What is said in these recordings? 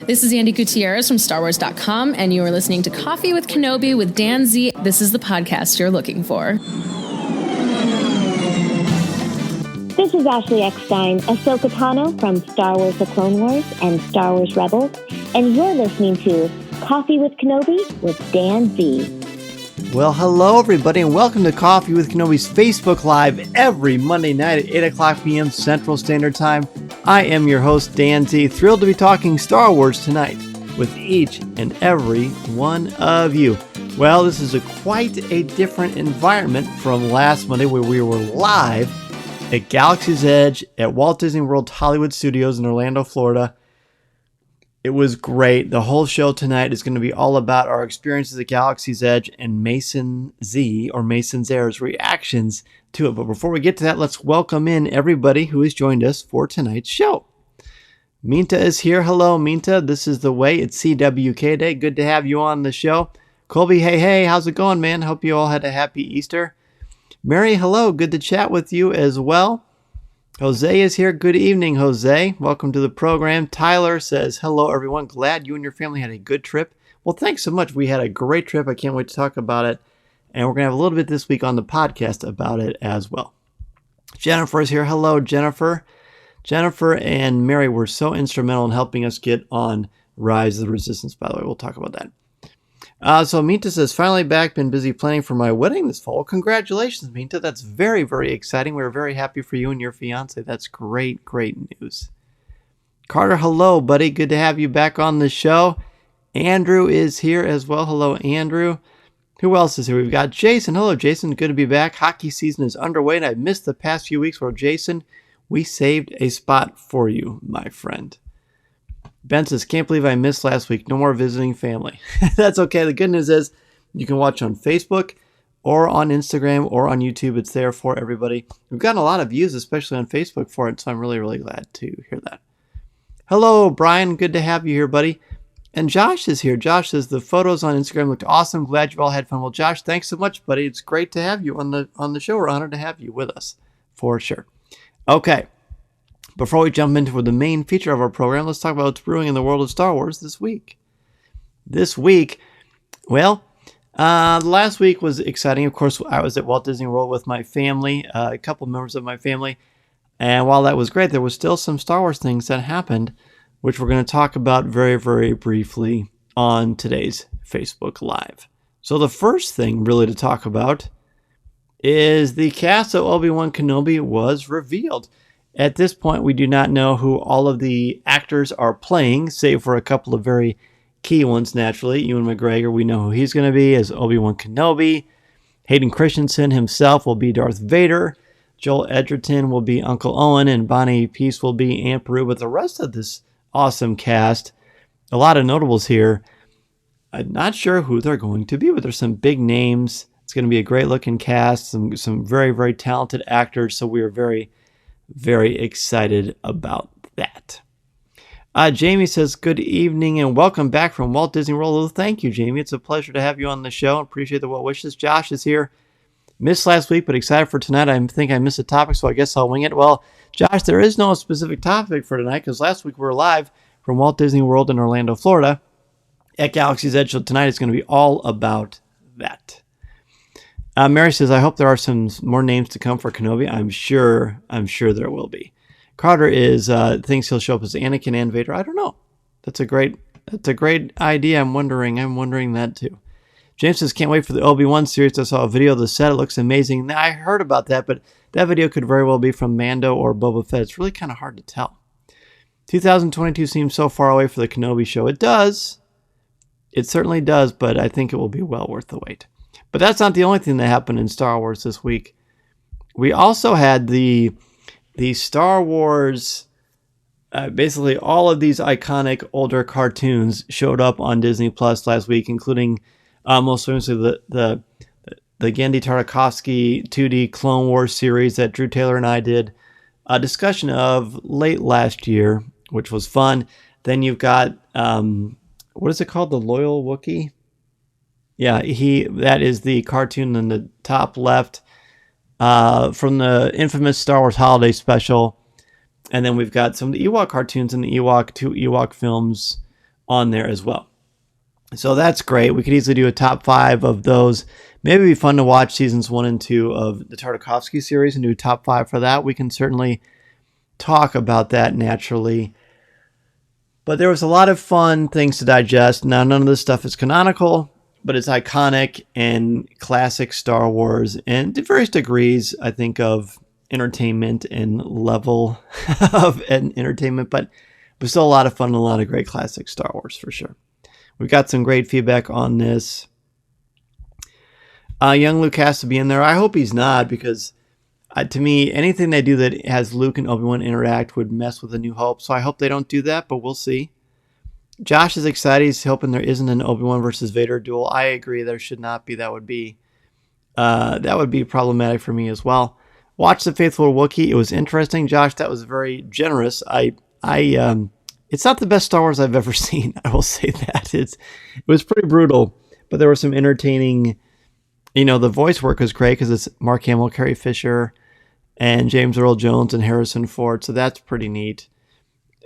This is Andy Gutierrez from StarWars.com, and you are listening to Coffee with Kenobi with Dan Z. This is the podcast you're looking for. This is Ashley Eckstein, Ahsoka Tano from Star Wars The Clone Wars and Star Wars Rebels, and you're listening to Coffee with Kenobi with Dan Z. Well, hello everybody, and welcome to Coffee with Kenobi's Facebook Live every Monday night at 8 o'clock p.m. Central Standard Time. I am your host, Dan Z, thrilled to be talking Star Wars tonight with each and every one of you. Well, this is quite a different environment from last Monday where we were live at Galaxy's Edge at Walt Disney World Hollywood Studios in Orlando, Florida. It was great. The whole show tonight is going to be all about our experiences at Galaxy's Edge and Mason Z, or Mason Zer's reactions to it. But before we get to that, let's welcome in everybody who has joined us for tonight's show. Minta is here. Hello, Minta. This is the way. It's CWK Day. Good to have you on the show. Colby, hey, how's it going, man? Hope you all had a happy Easter. Mary, hello. Good to chat with you as well. Jose is here. Good evening, Jose. Welcome to the program. Tyler says, hello, everyone. Glad you and your family had a good trip. Well, thanks so much. We had a great trip. I can't wait to talk about it. And we're going to have a little bit this week on the podcast about it as well. Jennifer is here. Hello, Jennifer. Jennifer and Mary were so instrumental in helping us get on Rise of the Resistance, by the way. We'll talk about that. So Minta says, finally back, been busy planning for my wedding this fall. Congratulations, Minta. That's very, very exciting. We're very happy for you and your fiance. That's great, great news. Carter, hello, buddy. Good to have you back on the show. Andrew is here as well. Hello, Andrew. Who else is here? We've got Jason. Hello, Jason. Good to be back. Hockey season is underway, and I've missed the past few weeks. Well, Jason, we saved a spot for you, my friend. Ben says, can't believe I missed last week. No more visiting family. That's okay. The good news is you can watch on Facebook or on Instagram or on YouTube. It's there for everybody. We've gotten a lot of views, especially on Facebook for it, so I'm really, really glad to hear that. Hello, Brian. Good to have you here, buddy. And Josh is here. Josh says, the photos on Instagram looked awesome. Glad you all had fun. Well, Josh, thanks so much, buddy. It's great to have you on the show. We're honored to have you with us, for sure. Okay. Before we jump into the main feature of our program, let's talk about what's brewing in the world of Star Wars this week. Last week was exciting. Of course, I was at Walt Disney World with my family, a couple members of my family. And while that was great, there was still some Star Wars things that happened, which we're going to talk about very, very briefly on today's Facebook Live. So the first thing really to talk about is the cast of Obi-Wan Kenobi was revealed. At this point, we do not know who all of the actors are playing, save for a couple of very key ones, naturally. Ewan McGregor, we know who he's going to be as Obi-Wan Kenobi. Hayden Christensen himself will be Darth Vader. Joel Edgerton will be Uncle Owen, and Bonnie Peace will be Aunt Beru. But the rest of this awesome cast, a lot of notables here. I'm not sure who they're going to be, but there's some big names. It's going to be a great-looking cast, some very, very talented actors, so we are very, very excited about that. Jamie says, good evening and welcome back from Walt Disney World. Well, thank you, Jamie. It's a pleasure to have you on the show. Appreciate the well wishes. Josh is here. Missed last week, but excited for tonight. I think I missed a topic, so I guess I'll wing it. Well, Josh, there is no specific topic for tonight because last week we were live from Walt Disney World in Orlando, Florida at Galaxy's Edge. So tonight is going to be all about that. Mary says, I hope there are some more names to come for Kenobi. I'm sure there will be. Carter thinks he'll show up as Anakin and Vader. I don't know. That's a great idea. I'm wondering that too. James says, can't wait for the Obi-Wan series. I saw a video of the set. It looks amazing. Now, I heard about that, but that video could very well be from Mando or Boba Fett. It's really kind of hard to tell. 2022 seems so far away for the Kenobi show. It does. It certainly does, but I think it will be well worth the wait. But that's not the only thing that happened in Star Wars this week. We also had the Star Wars, basically all of these iconic older cartoons showed up on Disney Plus last week, including most famously the Genndy Tartakovsky 2D Clone Wars series that Drew Taylor and I did a discussion of late last year, which was fun. Then you've got, what is it called? The Loyal Wookiee? Yeah, that is the cartoon in the top left from the infamous Star Wars Holiday Special. And then we've got some of the Ewok cartoons and the two Ewok films, on there as well. So that's great. We could easily do a top 5 of those. Maybe it'd be fun to watch seasons 1 and 2 of the Tartakovsky series and do a top 5 for that. We can certainly talk about that naturally. But there was a lot of fun things to digest. Now, none of this stuff is canonical, but it's iconic and classic Star Wars, and to various degrees, I think, of entertainment and level of entertainment, but it was still a lot of fun and a lot of great classic Star Wars for sure. We've got some great feedback on this. Young Luke has to be in there. I hope he's not, because to me, anything they do that has Luke and Obi-Wan interact would mess with A New Hope. So I hope they don't do that, but we'll see. Josh is excited. He's hoping there isn't an Obi-Wan versus Vader duel. I agree. There should not be. That would be problematic for me as well. Watch The Faithful Wookiee. It was interesting. Josh, that was very generous. It's not the best Star Wars I've ever seen. I will say that. It was pretty brutal, but there were some entertaining. The voice work is great because it's Mark Hamill, Carrie Fisher, and James Earl Jones and Harrison Ford. So that's pretty neat.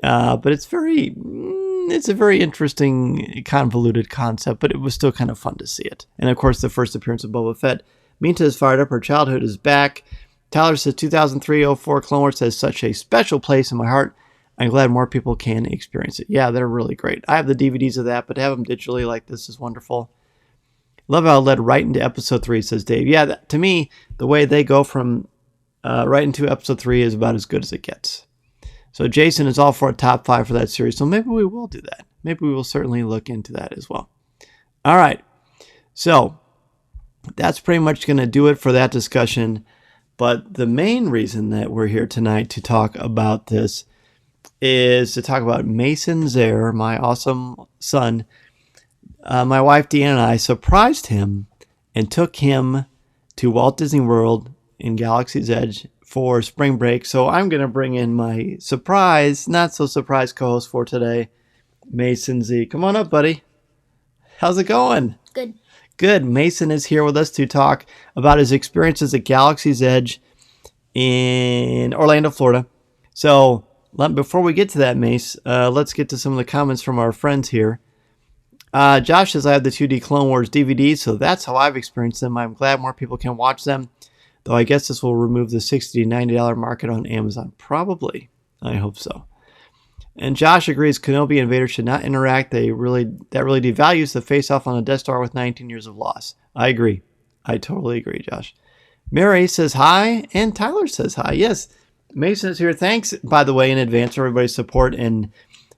But it's a very interesting, convoluted concept, but it was still kind of fun to see it. And of course, the first appearance of Boba Fett. Minta is fired up. Her childhood is back. Tyler says 2003-04 Clone Wars has such a special place in my heart. I'm glad more people can experience it. Yeah, they're really great. I have the DVDs of that, but to have them digitally like this is wonderful. Love how it led right into episode 3, says Dave. Yeah, to me, the way they go from right into episode 3 is about as good as it gets. So Jason is all for a top 5 for that series, so maybe we will do that. Maybe we will certainly look into that as well. All right, so that's pretty much going to do it for that discussion. But the main reason that we're here tonight to talk about this is to talk about Mason Zare, my awesome son. My wife Deanna and I surprised him and took him to Walt Disney World in Galaxy's Edge for spring break. So I'm going to bring in my surprise, not so surprise co-host for today, Mason Z. Come on up, buddy. How's it going? Good. Good. Mason is here with us to talk about his experiences at Galaxy's Edge in Orlando, Florida. So before we get to that, Mace, let's get to some of the comments from our friends here. Josh says, I have the 2D Clone Wars DVDs, so that's how I've experienced them. I'm glad more people can watch them, though I guess this will remove the $60 to $90 market on Amazon. Probably. I hope so. And Josh agrees Kenobi and Vader should not interact. That really devalues the face-off on a Death Star with 19 years of loss. I agree. I totally agree, Josh. Mary says hi, and Tyler says hi. Yes, Mason is here. Thanks, by the way, in advance for everybody's support and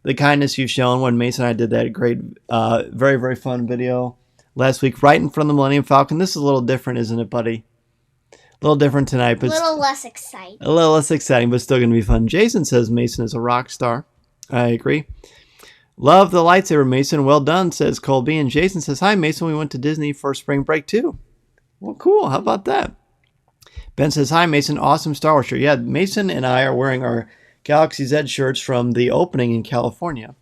the kindness you've shown when Mason and I did that great, very, very fun video last week right in front of the Millennium Falcon. This is a little different, isn't it, buddy? A little different tonight. But a little less exciting. A little less exciting, but still going to be fun. Jason says Mason is a rock star. I agree. Love the lightsaber, Mason. Well done, says Colby. And Jason says, hi, Mason. We went to Disney for spring break, too. Well, cool. How about that? Ben says, hi, Mason. Awesome Star Wars shirt. Yeah, Mason and I are wearing our Galaxy's Edge shirts from the opening in California.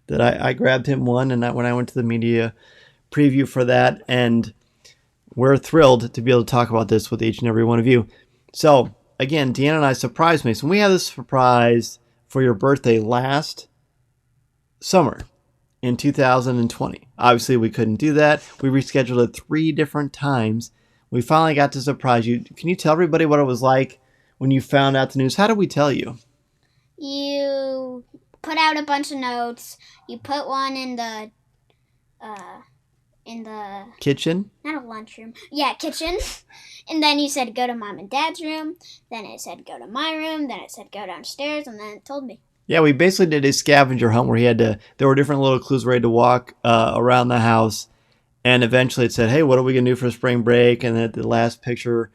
That I grabbed him one, and when I went to the media preview for that, and we're thrilled to be able to talk about this with each and every one of you. So, again, Deanna and I surprised Mason. We had this surprise for your birthday last summer in 2020. Obviously, we couldn't do that. We rescheduled it 3 different times. We finally got to surprise you. Can you tell everybody what it was like when you found out the news? How did we tell you? You put out a bunch of notes. You put one in the kitchen? Not a lunchroom. Yeah, kitchen. And then you said go to mom and dad's room. Then it said go to my room. Then it said go downstairs. And then it told me. Yeah, we basically did a scavenger hunt where there were different little clues where he had to walk around the house. And eventually it said, hey, what are we going to do for spring break? And then the last picture,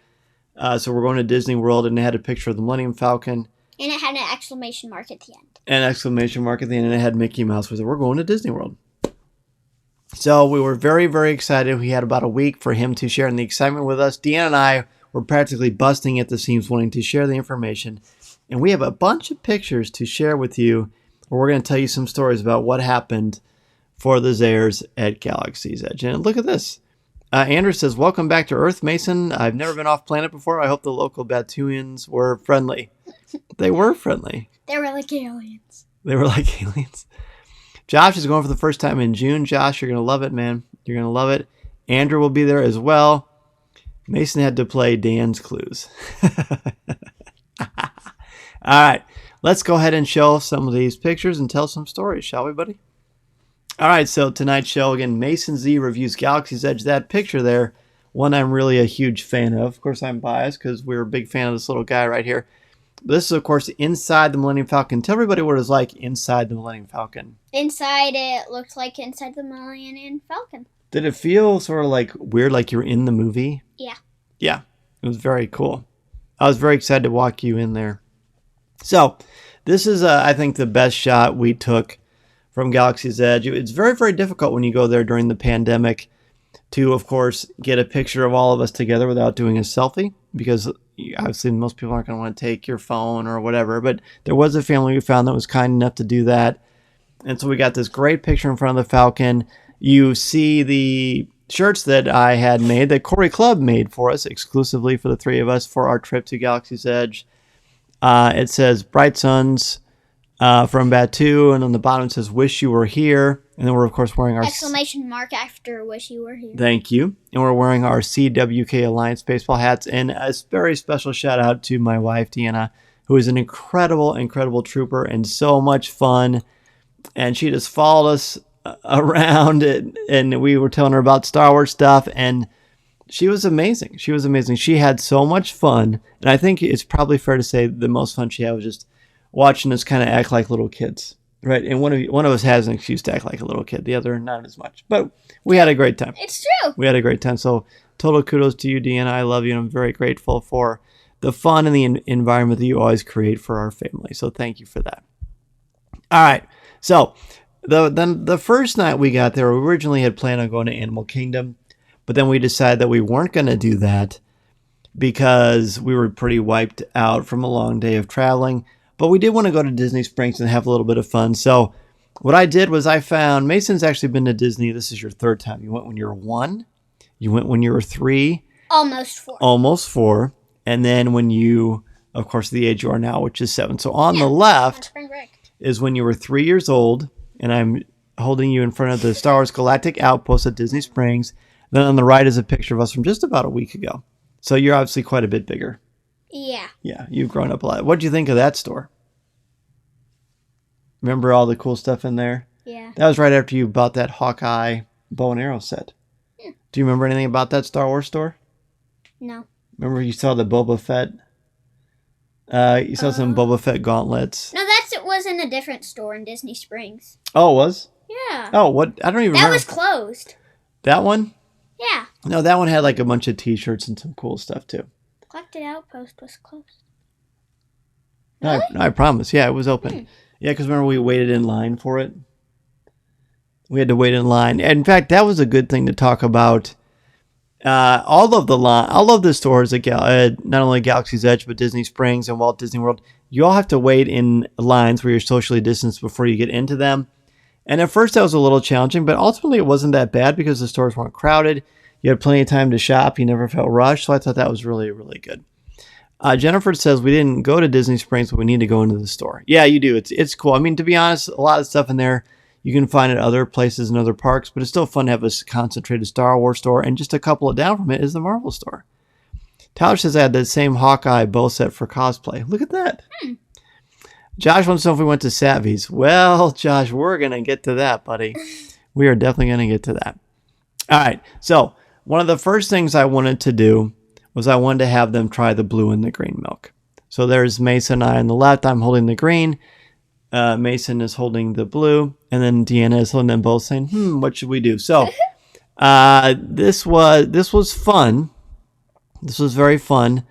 so we're going to Disney World, and it had a picture of the Millennium Falcon. And it had an exclamation mark at the end. An exclamation mark at the end, and it had Mickey Mouse. We said, we're going to Disney World. So we were very, very excited. We had about a week for him to share in the excitement with us. Deanna and I were practically busting at the seams wanting to share the information. And we have a bunch of pictures to share with you, where we're going to tell you some stories about what happened for the Zares at Galaxy's Edge. And look at this. Andrew says, welcome back to Earth, Mason. I've never been off planet before. I hope the local Batuians were friendly. They were friendly. They were like aliens. They were like aliens. Josh is going for the first time in June. Josh, you're going to love it, man. You're going to love it. Andrew will be there as well. Mason had to play Dan's clues. All right. Let's go ahead and show some of these pictures and tell some stories, shall we, buddy? All right. So tonight's show, again, Mason Z reviews Galaxy's Edge. That picture there, one I'm really a huge fan of. Of course, I'm biased because we're a big fan of this little guy right here. This is, of course, inside the Millennium Falcon. Tell everybody what it's like inside the Millennium Falcon. Inside, it looked like inside the Millennium Falcon. Did it feel sort of like weird, like you're in the movie? Yeah. Yeah, it was very cool. I was very excited to walk you in there. So, this is, I think, the best shot we took from Galaxy's Edge. It's very, very difficult when you go there during the pandemic to, of course, get a picture of all of us together without doing a selfie, because obviously most people aren't going to want to take your phone or whatever, but there was a family we found that was kind enough to do that. And so we got this great picture in front of the Falcon. You see the shirts that I had made, that Corey Club made for us, exclusively for the three of us for our trip to Galaxy's Edge. It says Bright Suns from Batu, and on the bottom it says Wish You Were Here. And then we're, of course, wearing our... Exclamation mark after Wish You Were Here. Thank you. And we're wearing our CWK Alliance baseball hats. And a very special shout out to my wife, Deanna, who is an incredible, incredible trooper and so much fun. And she just followed us around, and we were telling her about Star Wars stuff. And she was amazing. She was amazing. She had so much fun. And I think it's probably fair to say the most fun she had was just watching us kind of act like little kids. Right, and one of us has an excuse to act like a little kid. The other, not as much. But we had a great time. It's true. We had a great time. So total kudos to you, Deanna. I love you, and I'm very grateful for the fun and the environment that you always create for our family. So thank you for that. All right. So the first night we got there, we originally had planned on going to Animal Kingdom, but then we decided that we weren't going to do that because we were pretty wiped out from a long day of traveling. But we did want to go to Disney Springs and have a little bit of fun. So what I did was I found, Mason's actually been to Disney. This is your third time. You went when you were 1. You went when you were 3. Almost 4. Almost 4. And then when you, of course, the age you are now, which is 7. So on the left is when you were 3 years old. And I'm holding you in front of the Star Wars Galactic Outpost at Disney Springs. Then on the right is a picture of us from just about a week ago. So you're obviously quite a bit bigger. Yeah. Yeah, you've grown up a lot. What did you think of that store? Remember all the cool stuff in there? Yeah. That was right after you bought that Hawkeye bow and arrow set. Yeah. Do you remember anything about that Star Wars store? No. Remember you saw the Boba Fett? You saw some Boba Fett gauntlets. No, it was in a different store in Disney Springs. Oh, it was? Yeah. Oh, what? I don't even remember. That was closed. That one? Yeah. No, that one had like a bunch of t-shirts and some cool stuff too. Galactic Outpost was closed. Really? No, I promise. Yeah, it was open. Yeah, because remember we waited in line for it? We had to wait in line. And in fact, that was a good thing to talk about. All of the stores at not only Galaxy's Edge, but Disney Springs and Walt Disney World, you all have to wait in lines where you're socially distanced before you get into them. And at first that was a little challenging, but ultimately it wasn't that bad because the stores weren't crowded. You had plenty of time to shop. You never felt rushed. So I thought that was really, really good. Jennifer says we didn't go to Disney Springs, but we need to go into the store. Yeah, you do. It's cool. I mean, to be honest, a lot of stuff in there you can find at other places and other parks, but it's still fun to have a concentrated Star Wars store. And just a couple of down from it is the Marvel store. Tyler says I had the same Hawkeye bow set for cosplay. Look at that. Josh wants to know if we went to Savvy's. Well, Josh, we're going to get to that, buddy. We are definitely going to get to that. All right. So one of the first things I wanted to do was I wanted to have them try the blue and the green milk. So there's Mason and I on the left. I'm holding the green. Mason is holding the blue. And then Deanna is holding them both saying, what should we do? So this was fun. This was very fun.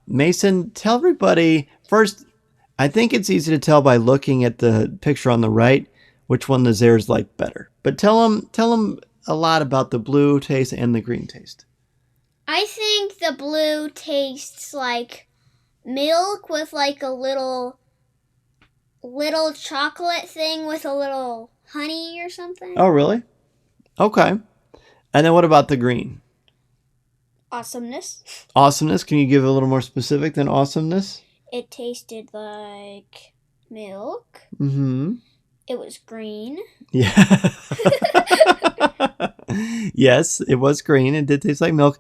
Mason, tell everybody first. I think it's easy to tell by looking at the picture on the right which one the Zares like better. But tell them a lot about the blue taste and the green taste. I think the blue tastes like milk with like a little chocolate thing with a little honey or something. Oh, really? Okay. And then what about the green? Awesomeness. Awesomeness? Can you give a little more specific than awesomeness? It tasted like milk. Mm-hmm. It was green. Yeah. Yes, it was green. It did taste like milk.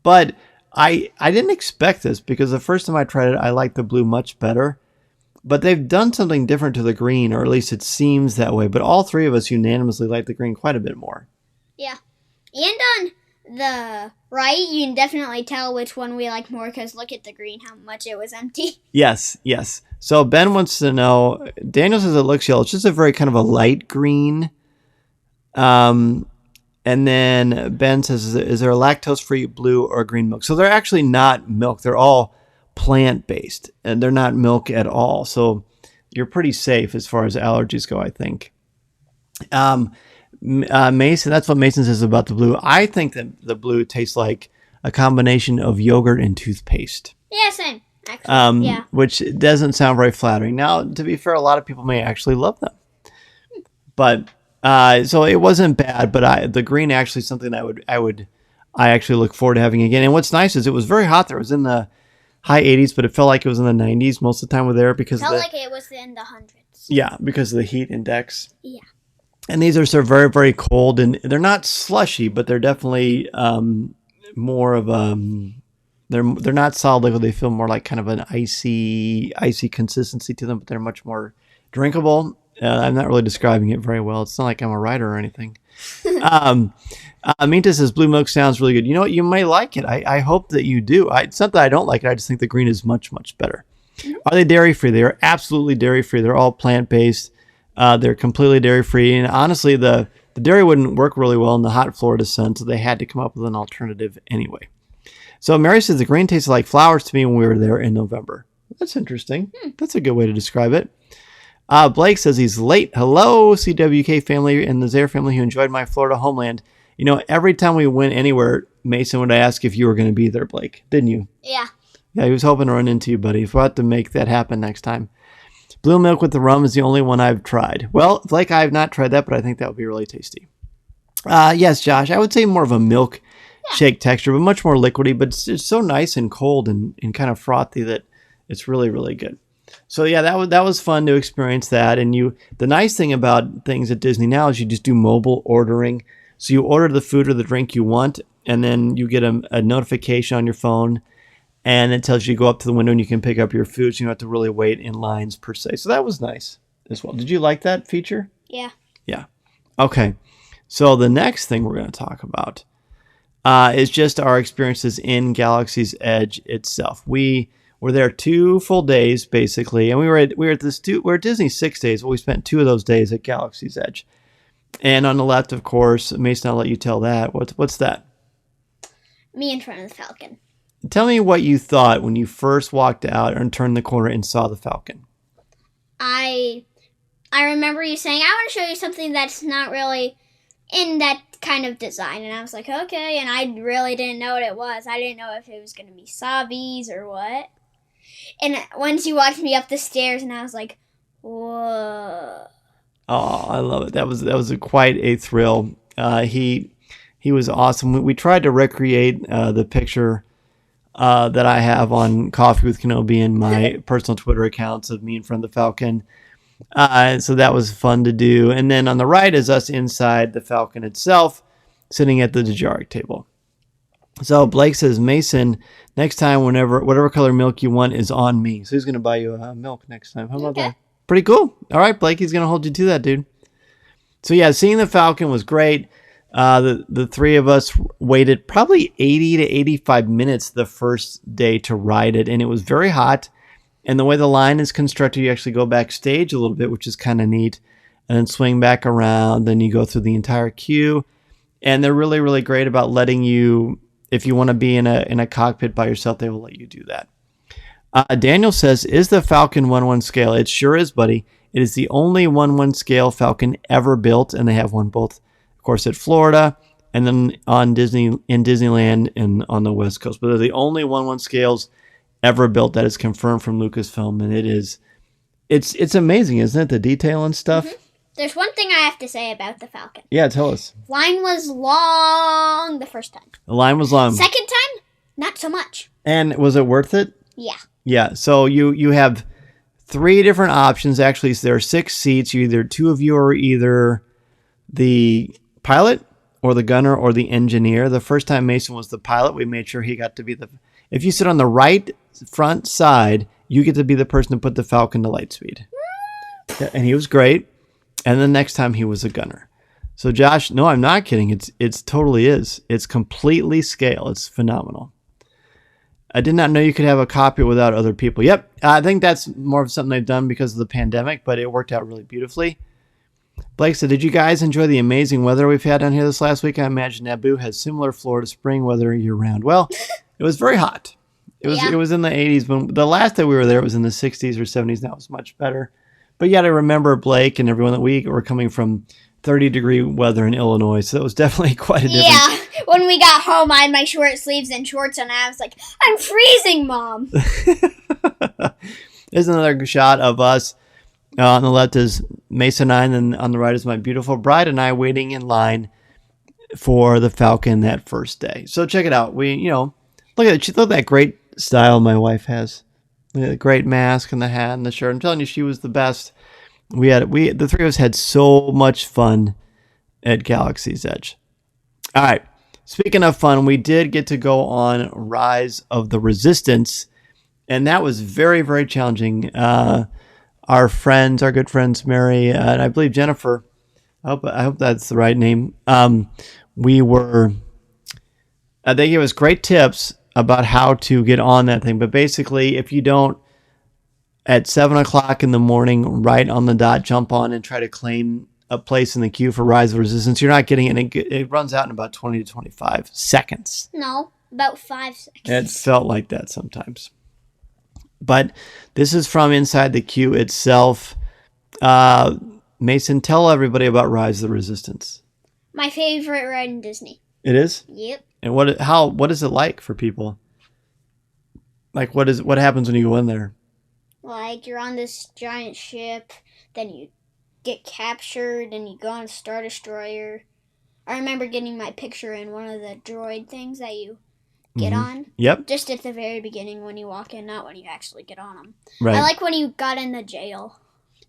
But I didn't expect this because the first time I tried it, I liked the blue much better. But they've done something different to the green, or at least it seems that way. But all three of us unanimously like the green quite a bit more. Yeah. And on the right, you can definitely tell which one we like more because look at the green, how much it was empty. Yes. So Ben wants to know, Daniel says it looks yellow. It's just a very kind of a light green. And then Ben says, is there a lactose-free blue or green milk? So they're actually not milk. They're all plant-based, and they're not milk at all. So you're pretty safe as far as allergies go, I think. Mason, that's what Mason says about the blue. I think that the blue tastes like a combination of yogurt and toothpaste. Yeah, same. Actually, yeah. Which doesn't sound very flattering. Now, to be fair, a lot of people may actually love them. But so it wasn't bad, but the green actually is something I actually look forward to having again. And what's nice is it was very hot there. It was in the high 80s, but it felt like it was in the 90s most of the time we're there because felt like it was in the hundreds. Yeah, because of the heat index. Yeah. And these are sort of very, very cold, and they're not slushy, but they're definitely more of they're not solid liquid. They feel more like kind of an icy consistency to them, but they're much more drinkable. I'm not really describing it very well. It's not like I'm a writer or anything. Minta says blue milk sounds really good. You know what? You may like it. I hope that you do. It's not that I don't like it. I just think the green is much, much better. Mm-hmm. Are they dairy free? They are absolutely dairy free. They're all plant based. They're completely dairy free. And honestly, the dairy wouldn't work really well in the hot Florida sun, so they had to come up with an alternative anyway. So Mary says the green tasted like flowers to me when we were there in November. That's interesting. That's a good way to describe it. Blake says he's late. Hello, CWK family and the Zaire family who enjoyed my Florida homeland. You know, every time we went anywhere, Mason would ask if you were going to be there, Blake. Didn't you? Yeah. Yeah, he was hoping to run into you, buddy. We'll have to make that happen next time. Blue milk with the rum is the only one I've tried. Well, Blake, I have not tried that, but I think that would be really tasty. Yes, Josh, I would say more of a milk shake texture, but much more liquidy, but it's so nice and cold and kind of frothy that it's really, really good. So yeah, that was fun to experience that. And the nice thing about things at Disney now is you just do mobile ordering. So you order the food or the drink you want, and then you get a notification on your phone, and it tells you to go up to the window and you can pick up your food. So you don't have to really wait in lines per se. So that was nice as well. Did you like that feature? Yeah. Yeah. Okay. So the next thing we're going to talk about is just our experiences in Galaxy's Edge itself. We were there 2 full days basically, and we were at Disney 6 days, but we spent 2 of those days at Galaxy's Edge. And on the left, of course, Mason, I'll let you tell that. What's that? Me in front of the Falcon. Tell me what you thought when you first walked out and turned the corner and saw the Falcon. I remember you saying, I want to show you something that's not really in that kind of design. And I was like, okay. And I really didn't know what it was. I didn't know if it was going to be Savi's or what. And once you walked me up the stairs, and I was like, whoa. Oh, I love it. That was quite a thrill. He was awesome. We tried to recreate the picture that I have on Coffee with Kenobi and my personal Twitter accounts of me in front of the Falcon. So that was fun to do. And then on the right is us inside the Falcon itself, sitting at the Dejaric table. So Blake says, Mason, next time, whatever color milk you want is on me. So he's going to buy you milk next time. How about that? Pretty cool. All right, Blake, he's going to hold you to that, dude. So yeah, seeing the Falcon was great. The 3 of us waited probably 80 to 85 minutes the first day to ride it, and it was very hot. And the way the line is constructed, you actually go backstage a little bit, which is kind of neat, and then swing back around. Then you go through the entire queue, and they're really, really great about letting you, if you want to be in a cockpit by yourself, they will let you do that. Daniel says, is the Falcon 1/1 scale? It sure is, buddy. It is the only 1/1 scale Falcon ever built, and they have one both, of course, at Florida and then in Disneyland and on the West Coast. But they're the only 1/1 scales ever built that is confirmed from Lucasfilm, and it's amazing, isn't it? The detail and stuff. Mm-hmm. There's one thing I have to say about the Falcon. Yeah, tell us. Line was long the first time. The line was long. Second time, not so much. And was it worth it? Yeah. Yeah. So you have 3 different options. Actually, so there are 6 seats. Either 2 of you are either the pilot or the gunner or the engineer. The first time Mason was the pilot, we made sure he got to be if you sit on the right front side, you get to be the person to put the Falcon to light speed. Yeah, and he was great. And the next time he was a gunner. So Josh, no, I'm not kidding. It's totally is. It's completely scale. It's phenomenal. I did not know you could have a cockpit without other people. Yep. I think that's more of something they've done because of the pandemic, but it worked out really beautifully. Blake said, did you guys enjoy the amazing weather we've had down here this last week? I imagine Naboo has similar Florida spring weather year round. Well, it was very hot. It was in the 80s. When the last day we were there, it was in the 60s or 70s. Now it was much better. But you got to remember, Blake and everyone, that we were coming from 30-degree weather in Illinois. So it was definitely quite a difference. Yeah. When we got home, I had my short sleeves and shorts on. I was like, I'm freezing, Mom. There's another shot of us. On the left is Mason and I, and then on the right is my beautiful bride and I waiting in line for the Falcon that first day. So check it out. Look at that great style my wife has. Look at the great mask and the hat and the shirt. I'm telling you, she was the best. The 3 of us had so much fun at Galaxy's Edge. All right. Speaking of fun, we did get to go on Rise of the Resistance, and that was very, very challenging. Our good friends, Mary, and I believe Jennifer, I hope that's the right name. They gave us great tips about how to get on that thing. But basically, if you don't, at 7 o'clock in the morning, right on the dot, jump on and try to claim a place in the queue for Rise of Resistance, you're not getting it. It runs out in about 20 to 25 seconds. No, about 5 seconds. It felt like that sometimes. But this is from inside the queue itself. Mason, tell everybody about Rise of the Resistance. My favorite ride in Disney. It is? Yep. And what is it like for people? Like, what happens when you go in there? Like, you're on this giant ship, then you get captured, and you go on a Star Destroyer. I remember getting my picture in one of the droid things that you get on. Yep. Just at the very beginning when you walk in, not when you actually get on them. Right. I like when you got in the jail.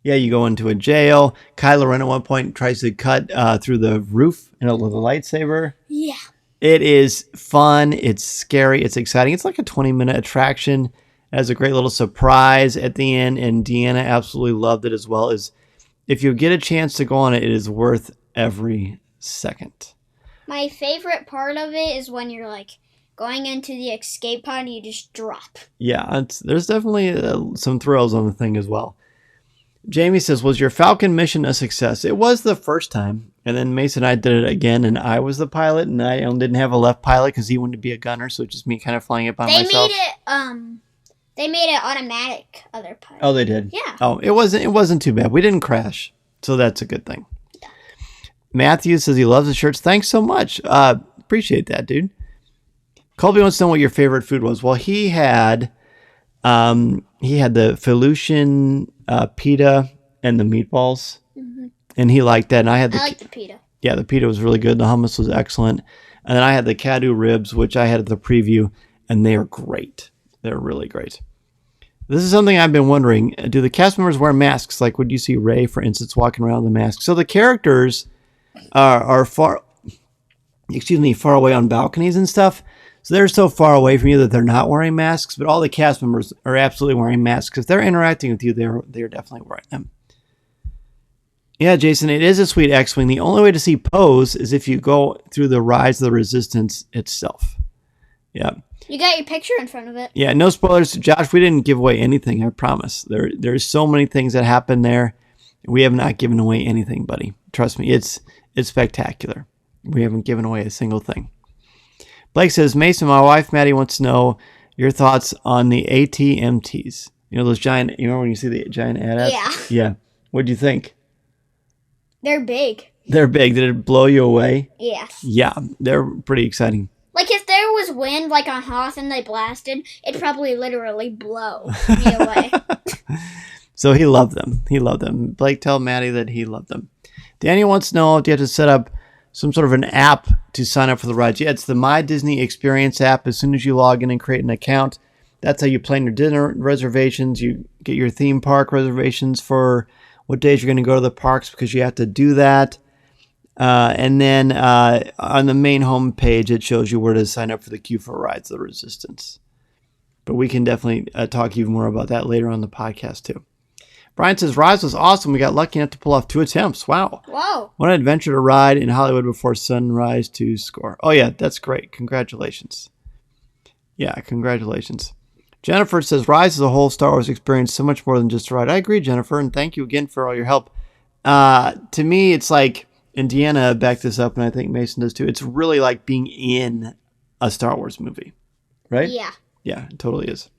Yeah, you go into a jail. Kylo Ren at one point tries to cut through the roof with a lightsaber. Yeah. It is fun. It's scary. It's exciting. It's like a 20-minute attraction. It has a great little surprise at the end, and Deanna absolutely loved it as well. If you get a chance to go on it, it is worth every second. My favorite part of it is when you're like going into the escape pod and you just drop. Yeah, there's definitely some thrills on the thing as well. Jamie says, was your Falcon mission a success? It was the first time. And then Mason and I did it again, and I was the pilot, and I didn't have a left pilot because he wanted to be a gunner, so it's just me kind of flying it by myself. They made it automatic other pilot. Oh, they did? Yeah. Oh, it wasn't too bad. We didn't crash, so that's a good thing. Yeah. Matthew says he loves the shirts. Thanks so much. Appreciate that, dude. Colby wants to know what your favorite food was. Well, he had the Felucian pita and the meatballs, and he liked that. And I like the pita. Yeah, the pita was really good. The hummus was excellent. And then I had the Cadu ribs, which I had at the preview, and they are great. They're really great. This is something I've been wondering. Do the cast members wear masks? Like, would you see Rey, for instance, walking around with a mask? So the characters are far away on balconies and stuff. So they're so far away from you that they're not wearing masks, but all the cast members are absolutely wearing masks. If they're interacting with you, they're definitely wearing them. Yeah, Jason, it is a sweet X-Wing. The only way to see Pose is if you go through the Rise of the Resistance itself. Yeah. You got your picture in front of it. Yeah, no spoilers. Josh, we didn't give away anything, I promise. There's so many things that happen there. We have not given away anything, buddy. Trust me, it's spectacular. We haven't given away a single thing. Blake says, Mason, my wife Maddie wants to know your thoughts on the ATMTs. You know those giant, you remember when you see the giant AT-ATs? Yeah. Yeah. What'd you think? They're big. They're big. Did it blow you away? Yes. Yeah, they're pretty exciting. Like, if there was wind, like on Hoth, and they blasted, it'd probably literally blow me away. So he loved them. He loved them. Blake, tell Maddie that he loved them. Danny wants to know if you have to set up some sort of an app to sign up for the rides. Yeah, it's the My Disney Experience app. As soon as you log in and create an account, That's how you plan your dinner reservations. You get your theme park reservations for what days you're going to go to the parks because you have to do that. And then on the main home page, it shows you where to sign up for the queue for Rides of the Resistance. But we can definitely talk even more about that later on the podcast too. Brian says, Rise was awesome. We got lucky enough to pull off 2 attempts. Wow. Whoa. What an adventure to ride in Hollywood before sunrise to score. Oh, yeah, that's great. Congratulations. Yeah, congratulations. Jennifer says, Rise is a whole Star Wars experience, so much more than just a ride. I agree, Jennifer, and thank you again for all your help. To me, it's like, and Deanna backed this up, and I think Mason does too, it's really like being in a Star Wars movie, right? Yeah. Yeah, it totally is.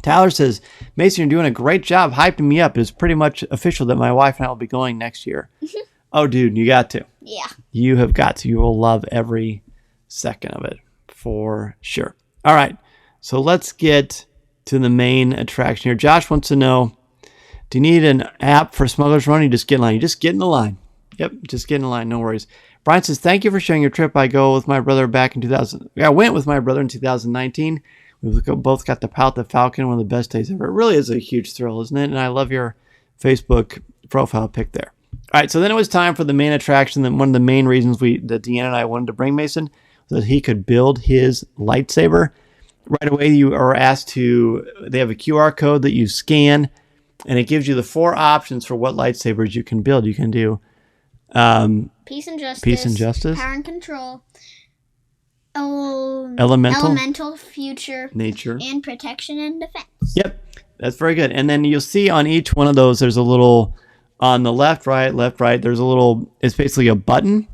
Tyler says, Mason, you're doing a great job hyping me up. It's pretty much official that my wife and I will be going next year. Oh, dude, you got to. Yeah. You have got to. You will love every second of it, for sure. All right. So let's get to the main attraction here. Josh wants to know, do you need an app for Smuggler's Run? You just get in line. You just get in the line. Yep, just get in the line. No worries. Brian says, thank you for sharing your trip. I went with my brother in 2019. We both got to pilot the Falcon, one of the best days ever. It really is a huge thrill, isn't it? And I love your Facebook profile pic there. All right, so then it was time for the main attraction. Then one of the main reasons that Deanna and I wanted to bring Mason was that he could build his lightsaber. Right away, you are asked they have a QR code that you scan, and it gives you the 4 options for what lightsabers you can build. You can do Peace and Justice. Power and Control. Elemental. Future. Nature. And Protection and Defense. Yep, that's very good. And then you'll see on each one of those, there's a little, on the left, right, there's a little, it's basically a button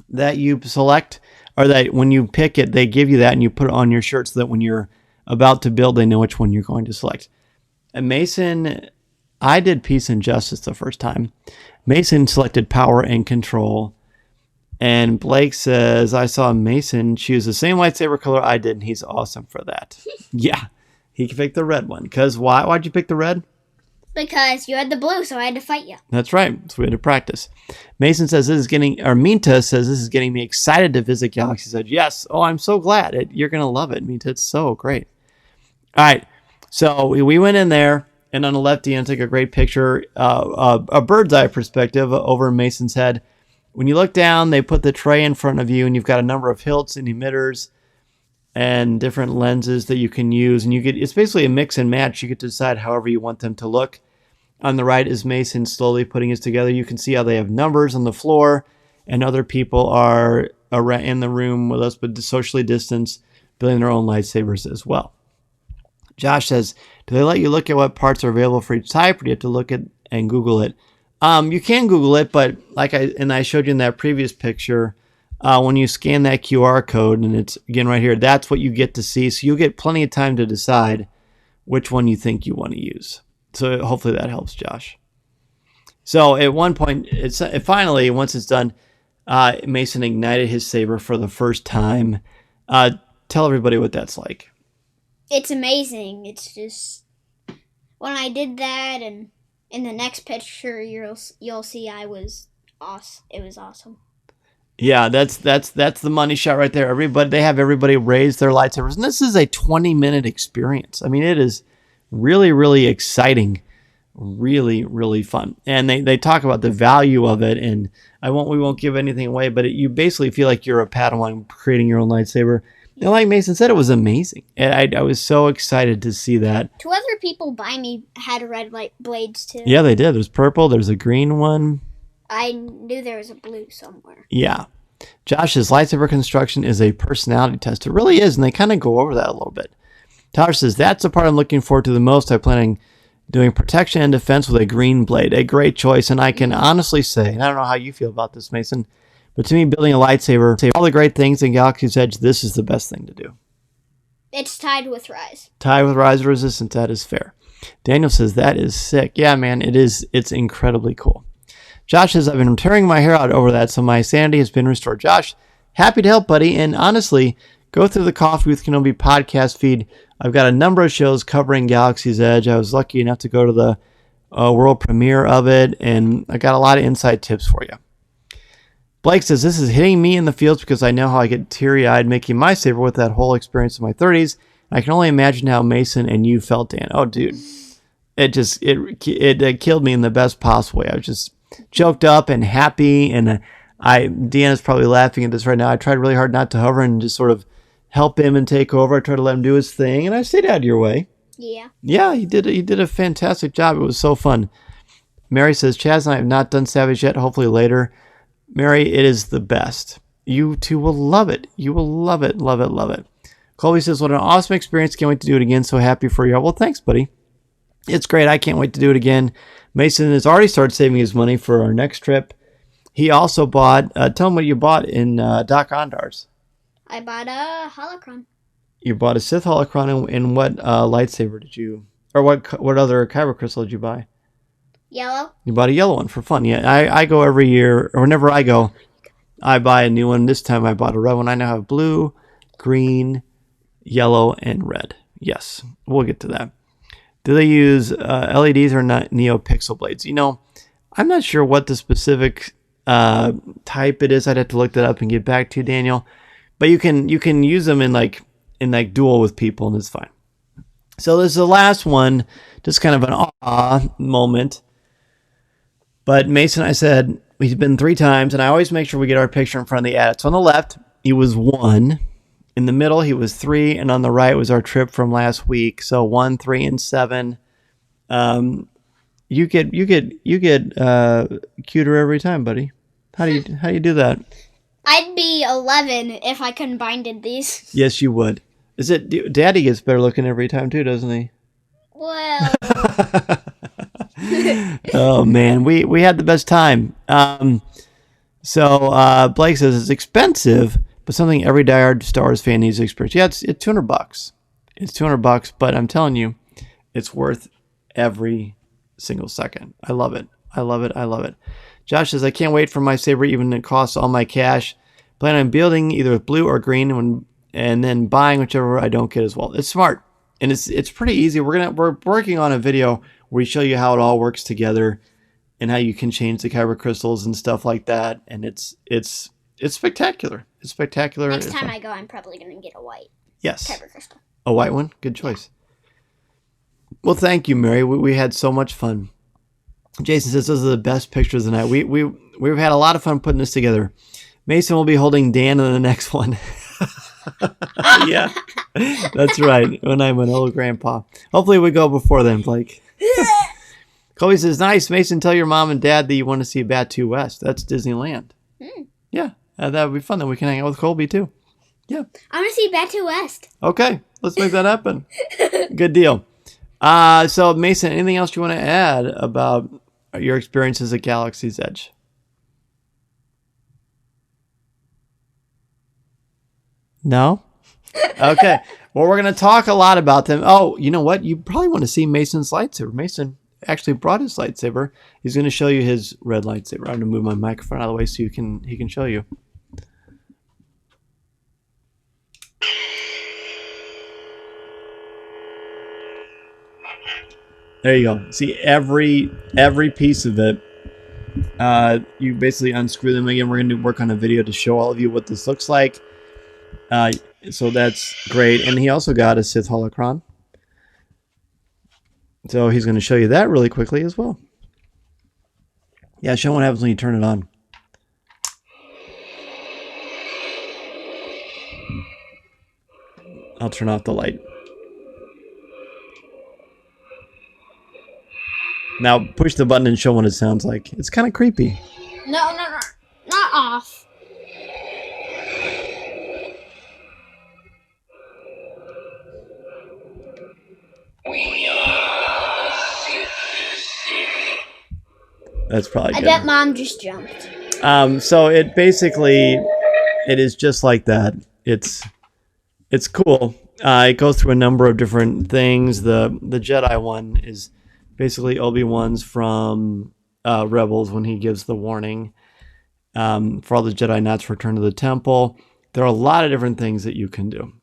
that you select, or that when you pick it, they give you that and you put it on your shirt so that when you're about to build, they know which one you're going to select. And Mason, I did Peace and Justice the first time. Mason selected Power and Control. And Blake says, I saw Mason choose the same lightsaber color I did, and he's awesome for that. Yeah, he picked the red one. Because why? Why'd you pick the red? Because you had the blue, so I had to fight you. That's right. So we had to practice. Mason says Minta says, this is getting me excited to visit Galaxy's Edge. Yes. Oh, I'm so glad. You're going to love it, Minta. It's so great. All right. So we went in there, and on the left, Deanna took a great picture, a bird's eye perspective over Mason's head. When you look down, they put the tray in front of you, and you've got a number of hilts and emitters and different lenses that you can use. And it's basically a mix and match. You get to decide however you want them to look. On the right is Mason slowly putting his together. You can see how they have numbers on the floor, and other people are in the room with us, but socially distanced, building their own lightsabers as well. Josh says, do they let you look at what parts are available for each type, or do you have to look at and Google it? You can Google it, but I showed you in that previous picture, when you scan that QR code, and it's again right here, that's what you get to see. So you'll get plenty of time to decide which one you think you want to use. So hopefully that helps, Josh. So at one point, finally, once it's done, Mason ignited his saber for the first time. Tell everybody what that's like. It's amazing. It's just, when I did that, and in the next picture, you'll see I was awesome. It was awesome. Yeah, that's the money shot right there. They have everybody raise their lightsabers, and this is a 20-minute experience. I mean, it is really, really exciting, really, really fun. And they talk about the value of it, and we won't give anything away, but you basically feel like you're a Padawan creating your own lightsaber. And like Mason said, it was amazing. And I was so excited to see that. 2 other people by me had red light blades too. Yeah, they did. There's purple. There's a green one. I knew there was a blue somewhere. Yeah. Josh's lightsaber construction is a personality test. It really is, and they kind of go over that a little bit. Tyler says, that's the part I'm looking forward to the most. I'm planning doing protection and defense with a green blade. A great choice, and I can honestly say, and I don't know how you feel about this, Mason, but to me, building a lightsaber, all the great things in Galaxy's Edge, this is the best thing to do. It's tied with Rise. Tied with Rise of Resistance, that is fair. Daniel says, that is sick. Yeah, man, it is. It's incredibly cool. Josh says, I've been tearing my hair out over that, so my sanity has been restored. Josh, happy to help, buddy. And honestly, go through the Coffee with Kenobi podcast feed. I've got a number of shows covering Galaxy's Edge. I was lucky enough to go to the world premiere of it, and I got a lot of inside tips for you. Blake says, this is hitting me in the feels because I know how I get teary-eyed making my saber with that whole experience in my 30s. I can only imagine how Mason and you felt, Dan. Oh, dude. It killed me in the best possible way. I was just choked up and happy, and Deanna's probably laughing at this right now. I tried really hard not to hover and just sort of help him and take over. I tried to let him do his thing, and I stayed out of your way. Yeah. Yeah, he did a fantastic job. It was so fun. Mary says, Chaz and I have not done Savage yet. Hopefully later. Mary, it is the best. You two will love it. You will love it, love it, love it. Colby says, what an awesome experience. Can't wait to do it again. So happy for you. Well, thanks, buddy. It's great. I can't wait to do it again. Mason has already started saving his money for our next trip. He also bought, tell him what you bought in Doc Ondar's. I bought a holocron. You bought a Sith holocron, and what lightsaber did you, or what other kyber crystal did you buy? Yellow. You bought a yellow one for fun. Yeah, I go every year, or whenever I go, I buy a new one. This time I bought a red one. I now have blue, green, yellow, and red. Yes, we'll get to that. Do they use LEDs or not NeoPixel blades? You know, I'm not sure what the specific type it is. I'd have to look that up and get back to you, Daniel. But you can use them in like duel with people, and it's fine. So this is the last one, just kind of an awe moment. But Mason, I said, he's been 3 times, and I always make sure we get our picture in front of the ad. So on the left, he was 1. In the middle, he was 3, and on the right was our trip from last week. So 1, 3, and 7. You get cuter every time, buddy. How do you do that? I'd be 11 if I combined these. Yes, you would. Is it Daddy gets better looking every time too, doesn't he? Well. Oh man, we had the best time. So Blake says it's expensive, but something every diehard Star Wars fan needs to experience. Yeah, it's $200. It's $200, but I'm telling you, it's worth every single second. I love it. I love it. I love it. Josh says, I can't wait for my saber, even if it costs all my cash. Plan on building either with blue or green, and then buying whichever I don't get as well. It's smart, and it's pretty easy. We're working on a video where we show you how it all works together, and how you can change the kyber crystals and stuff like that. And it's spectacular. It's spectacular. Next time I go, I'm probably going to get a white kyber crystal. A white one? Good choice. Well, thank you, Mary. We had so much fun. Jason says those are the best pictures of the night. We've had a lot of fun putting this together. Mason will be holding Dan in the next one. Yeah, that's right. When I'm an old grandpa. Hopefully we go before then, Blake. Chloe says, nice. Mason, tell your mom and dad that you want to see Batuu West. That's Disneyland. Yeah, that would be fun. Then we can hang out with Colby too. Yeah. I want to see Batuu West. Okay, let's make that happen. Good deal. So Mason, anything else you want to add about your experiences at Galaxy's Edge? No? Okay. Well, we're going to talk a lot about them. Oh, you know what? You probably want to see Mason's lightsaber. Mason actually brought his lightsaber. He's going to show you his red lightsaber. I'm going to move my microphone out of the way so he can show you. There you go. See, every piece of it, you basically unscrew them again. We're going to work on a video to show all of you what this looks like. So that's great. And he also got a Sith holocron. So he's going to show you that really quickly as well. Yeah, show what happens when you turn it on. I'll turn off the light. Now push the button and show what it sounds like. It's kind of creepy. No. Not off. That's probably good. I bet Mom just jumped. So it is just like that. It's cool. It goes through a number of different things. The Jedi one is basically Obi-Wan's from Rebels when he gives the warning for all the Jedi not to return to the temple. There are a lot of different things that you can do.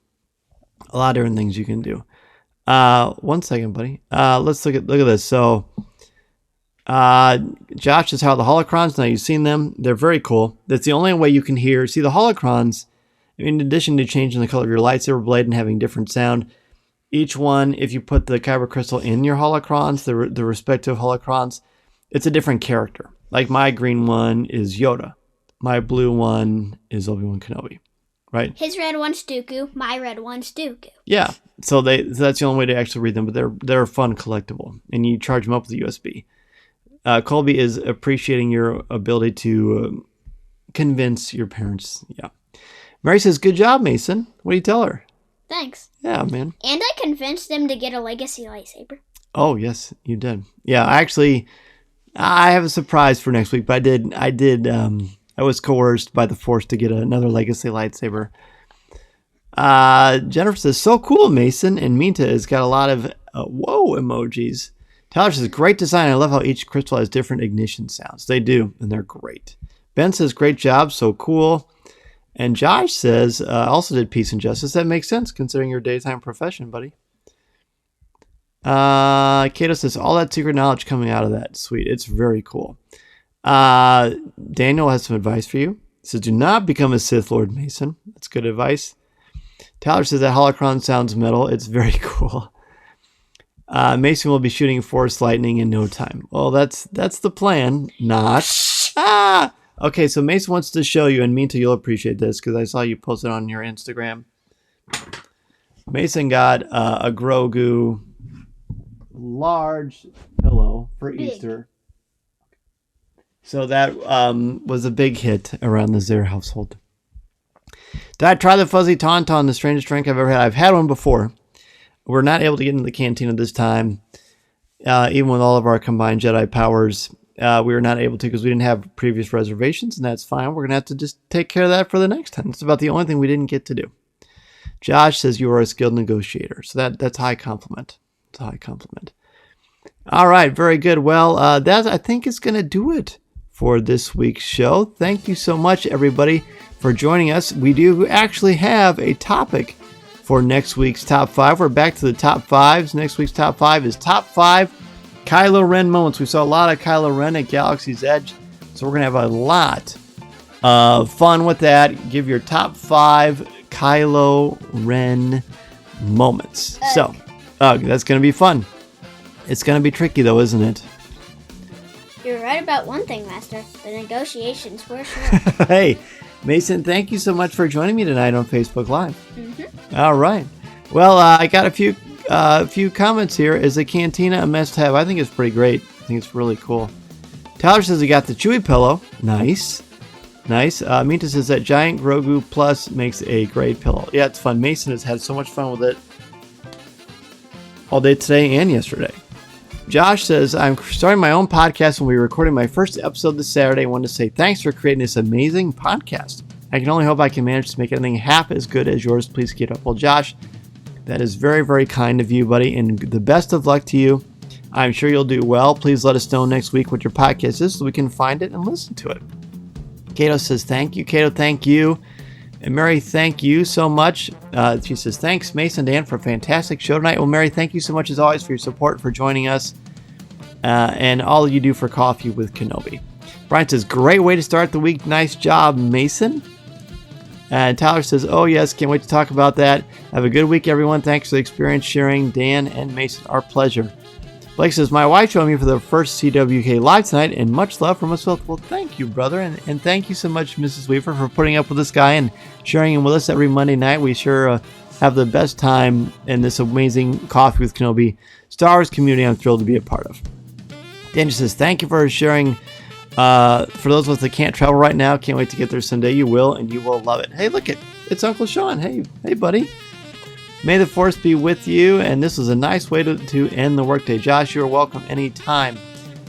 One second, buddy. Let's look at this. So Josh says how the holocrons, now you've seen them. They're very cool. That's the only way you can hear. See, the holocrons, in addition to changing the color of your lightsaber blade and having different sound, Each one, if you put the kyber crystal in your holocrons, the respective holocrons, it's a different character. Like my green one is Yoda. My blue one is Obi-Wan Kenobi, right? His red one's Dooku. My red one's Dooku. Yeah. So that's the only way to actually read them, but they're fun collectible, and you charge them up with a USB. Colby is appreciating your ability to convince your parents. Yeah. Mary says, "Good job, Mason." What do you tell her? Thanks. Yeah, man. And I convinced them to get a legacy lightsaber. Oh, yes, you did. Yeah, I have a surprise for next week, but I was coerced by the Force to get another legacy lightsaber. Jennifer says, "So cool, Mason." And Minta has got a lot of whoa emojis. Tyler says, "Great design. I love how each crystal has different ignition sounds." They do, and they're great. Ben says, "Great job. So cool." And Josh says, "Also did Peace and Justice." That makes sense considering your daytime profession, buddy. Kato says, "All that secret knowledge coming out of that. Sweet. It's very cool." Daniel has some advice for you. He says, "Do not become a Sith Lord, Mason." That's good advice. Tyler says that holocron sounds metal. It's very cool. Mason will be shooting Force lightning in no time. Well, that's the plan. Not. Okay, so Mason wants to show you, and Minta, you'll appreciate this because I saw you post it on your Instagram. Mason got a Grogu large pillow for Easter. So that was a big hit around the Zare household. Did I try the Fuzzy Tauntaun, the strangest drink I've ever had? I've had one before. We're not able to get into the cantina this time. Even with all of our combined Jedi powers, we were not able to because we didn't have previous reservations, and that's fine. We're going to have to just take care of that for the next time. It's about the only thing we didn't get to do. Josh says you are a skilled negotiator. So that's a high compliment. It's a high compliment. All right, very good. Well, that I think is going to do it for this week's show. Thank you so much, everybody, for joining us. We do actually have a topic for next week's top 5. We're back to the top 5s. Next week's top 5 is top 5 Kylo Ren moments. We saw a lot of Kylo Ren at Galaxy's Edge, so we're going to have a lot of fun with that. Give your top 5 Kylo Ren moments. So, that's going to be fun. It's going to be tricky, though, isn't it? You're right about one thing, Master. The negotiations were sure. Hey, Mason, thank you so much for joining me tonight on Facebook Live. Mm-hmm. All right. Well, I got a few comments here. Is the cantina a must-have? I think it's pretty great. I think it's really cool. Tyler says he got the Chewy pillow. Nice. Nice. Minta says that giant Grogu Plus makes a great pillow. Yeah, it's fun. Mason has had so much fun with it all day today and yesterday. Josh says, I'm starting my own podcast and we'll be recording my first episode this Saturday. I wanted to say thanks for creating this amazing podcast. I can only hope I can manage to make anything half as good as yours. Please keep it up. Well, Josh, that is very, very kind of you, buddy, and the best of luck to you. I'm sure you'll do well. Please let us know next week what your podcast is so we can find it and listen to it. Kato says, thank you. Kato, thank you. And Mary, thank you so much. She says, thanks, Mason and Dan, for a fantastic show tonight. Well, Mary, thank you so much, as always, for your support, for joining us, and all you do for Coffee with Kenobi. Brian says, great way to start the week. Nice job, Mason. And Tyler says, oh, yes, can't wait to talk about that. Have a good week, everyone. Thanks for the experience sharing, Dan and Mason. Our pleasure. Blake says, my wife joined me for the first CWK Live tonight, and much love from us both. Well, thank you, brother, and thank you so much, Mrs. Weaver, for putting up with this guy and sharing him with us every Monday night. We sure have the best time in this amazing Coffee with Kenobi Star Wars community I'm thrilled to be a part of. Dan says, thank you for sharing. For those of us that can't travel right now, can't wait to get there someday. You will, and you will love it. Hey, look, it's Uncle Sean. Hey, buddy. May the Force be with you, and this was a nice way to end the workday. Josh, you're welcome anytime.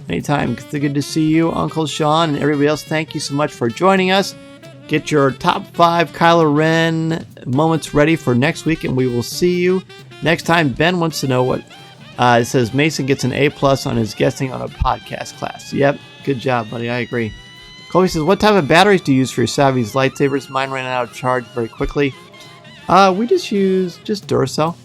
Anytime. It's good to see you, Uncle Sean, and everybody else. Thank you so much for joining us. Get your top 5 Kylo Ren moments ready for next week, and we will see you next time. Ben wants to know what it says. Mason gets an A+ on his guessing on a podcast class. Yep, good job, buddy. I agree. Colby says, what type of batteries do you use for your Savvy's lightsabers? Mine ran out of charge very quickly. We just use Duracell,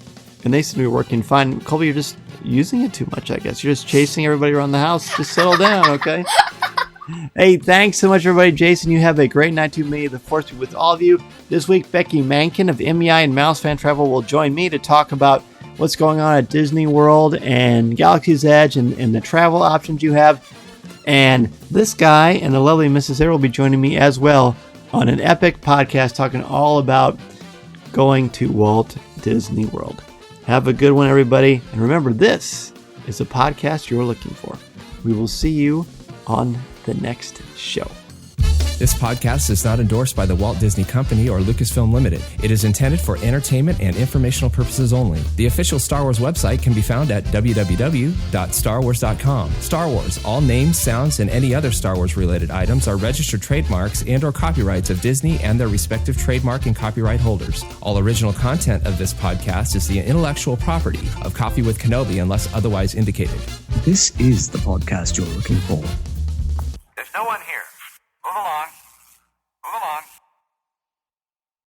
and they seem to be working fine. Colby, you're just using it too much, I guess. You're just chasing everybody around the house. Just settle down, okay? Hey, thanks so much, everybody. Jason, you have a great night too. May the Force be with all of you. This week, Becky Mankin of MEI and Mouse Fan Travel will join me to talk about what's going on at Disney World and Galaxy's Edge and the travel options you have. And this guy and the lovely Mrs. Sarah will be joining me as well on an epic podcast talking all about going to Walt Disney World. Have a good one, everybody. And remember, this is a podcast you're looking for. We will see you on the next show. This podcast is not endorsed by the Walt Disney Company or Lucasfilm Limited. It is intended for entertainment and informational purposes only. The official Star Wars website can be found at www.starwars.com. Star Wars, all names, sounds, and any other Star Wars related items are registered trademarks and or copyrights of Disney and their respective trademark and copyright holders. All original content of this podcast is the intellectual property of Coffee with Kenobi unless otherwise indicated. This is the podcast you're looking for. There's no one here.